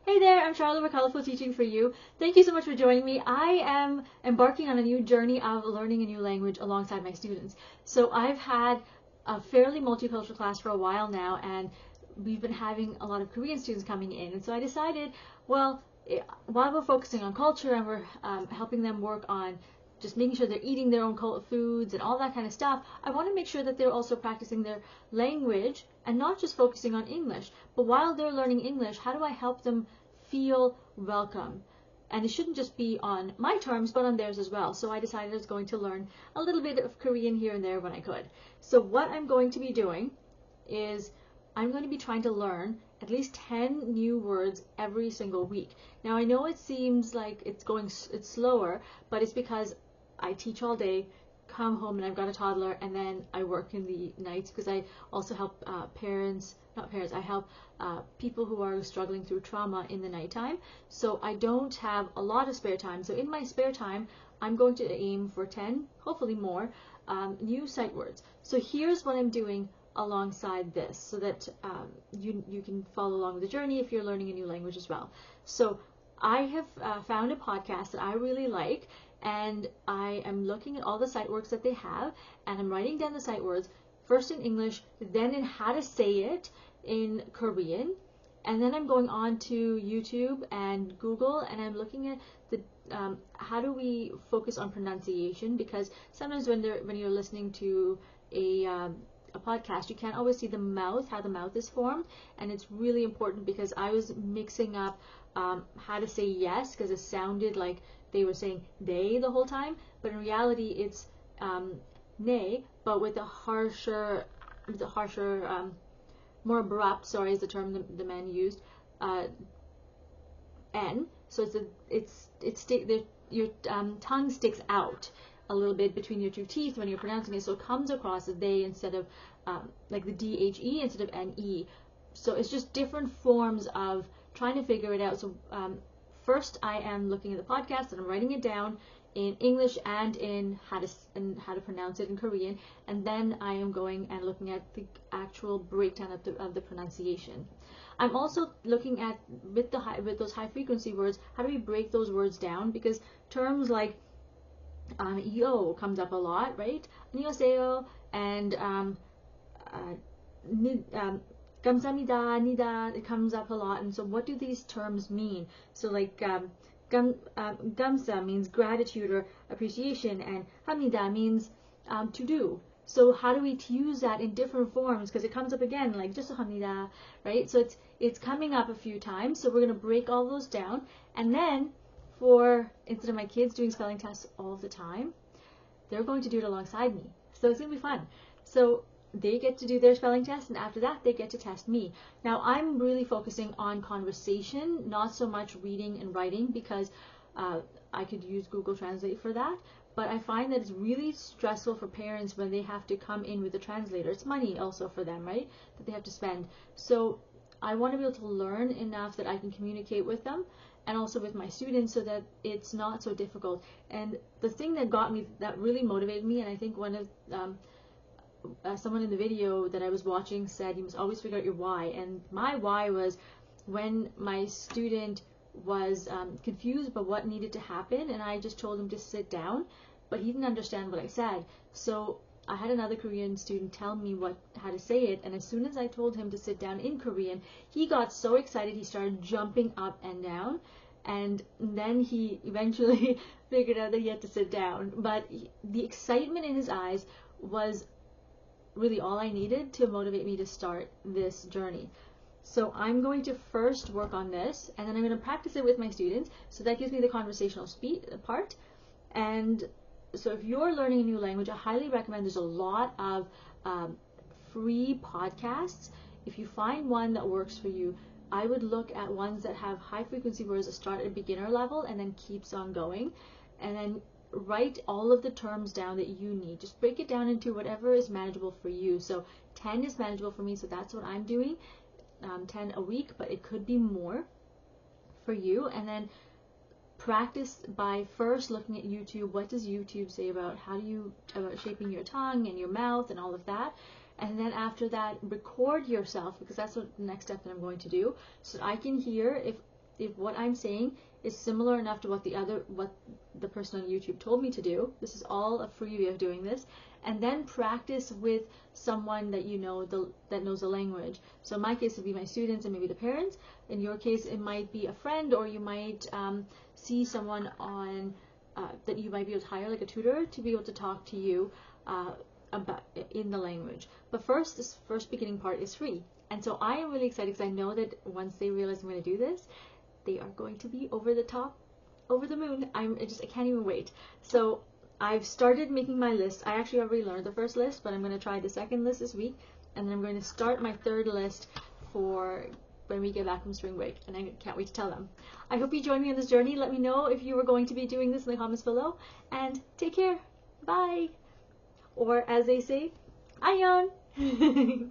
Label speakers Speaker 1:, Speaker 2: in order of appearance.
Speaker 1: Hey there, I'm Charlotte with Colorful Teaching for You. Thank you so much for joining me. I am embarking on a new journey of learning a new language alongside my students. So I've had a fairly multicultural class for a while now, and we've been having a lot of Korean students coming in. And so I decided, well, while we're focusing on culture and we're helping them work on just making sure they're eating their own foods and all that kind of stuff, I want to make sure that they're also practicing their language and not just focusing on English. But while they're learning English, how do I help them feel welcome? And it shouldn't just be on my terms, but on theirs as well. So I decided I was going to learn a little bit of Korean here and there when I could. So what I'm going to be doing is I'm going to be trying to learn at least 10 new words every single week. Now I know it seems like it's slower, but it's because I teach all day, come home, and I've got a toddler, and then I work in the nights because I also help I help people who are struggling through trauma in the nighttime. So I don't have a lot of spare time. So in my spare time, I'm going to aim for 10, hopefully more, new sight words. So here's what I'm doing alongside this so that you can follow along with the journey if you're learning a new language as well. So I have found a podcast that I really like, and I am looking at all the sight words that they have, and I'm writing down the sight words first in English, then in how to say it in Korean, and then I'm going on to YouTube and Google, and I'm looking at the how do we focus on pronunciation, because sometimes when you're listening to a podcast, you can't always see the mouth, how the mouth is formed, and it's really important because I was mixing up how to say yes because it sounded like they were saying they the whole time, but in reality it's nay, but with a harsher, more abrupt, sorry is the term the man used, n. So your tongue sticks out a little bit between your two teeth when you're pronouncing it, so it comes across as they instead of like the DHE instead of NE. So it's just different forms of trying to figure it out. So first I am looking at the podcast and I'm writing it down in English and in how to pronounce it in Korean, and then I am going and looking at the actual breakdown of the pronunciation. I'm also looking at with those high frequency words, how do we break those words down, because terms like yo comes up a lot, right? 안녕하세요 and 감사합니다, 니다, it comes up a lot. And so what do these terms mean? So like 감사 means gratitude or appreciation, and 합니다 means to do. So how do we use that in different forms, because it comes up again like 죄송합니다, right? So it's coming up a few times, so we're going to break all those down, and then instead of my kids doing spelling tests all the time, they're going to do it alongside me. So it's going to be fun. So they get to do their spelling test, and after that they get to test me. Now I'm really focusing on conversation, not so much reading and writing, because I could use Google Translate for that, but I find that it's really stressful for parents when they have to come in with a translator. It's money also for them, right, that they have to spend. So I want to be able to learn enough that I can communicate with them and also with my students so that it's not so difficult. And the thing that really motivated me, and I think one of someone in the video that I was watching said you must always figure out your why, and my why was when my student was confused about what needed to happen, and I just told him to sit down, but he didn't understand what I said. So I had another Korean student tell me how to say it, and as soon as I told him to sit down in Korean, he got so excited he started jumping up and down, and then he eventually figured out that he had to sit down. But the excitement in his eyes was really all I needed to motivate me to start this journey. So I'm going to first work on this, and then I'm going to practice it with my students, so that gives me the conversational part. And so if you're learning a new language, I highly recommend, there's a lot of free podcasts. If you find one that works for you, I would look at ones that have high frequency words that start at a beginner level and then keeps on going, and then write all of the terms down that you need. Just break it down into whatever is manageable for you. So 10 is manageable for me, so that's what I'm doing, 10 a week, but it could be more for you. And then practice by first looking at YouTube. What does YouTube say about about shaping your tongue and your mouth and all of that? And then after that, record yourself, because that's what the next step that I'm going to do, so that I can hear if if what I'm saying is similar enough to what the person on YouTube told me to do. This is all a free way of doing this. And then practice with someone that you know that knows the language. So in my case, it would be my students and maybe the parents. In your case, it might be a friend, or you might see someone on that you might be able to hire, like a tutor, to be able to talk to you about in the language. But first, this first beginning part is free. And so I am really excited because I know that once they realize I'm going to do this, they are going to be over the top, over the moon. I can't even wait. So I've started making my list. I actually already learned the first list, but I'm going to try the second list this week, and then I'm going to start my third list for when we get back from spring break, and I can't wait to tell them. I hope you join me on this journey. Let me know if you are going to be doing this in the comments below, and take care. Bye. Or as they say, Ayon.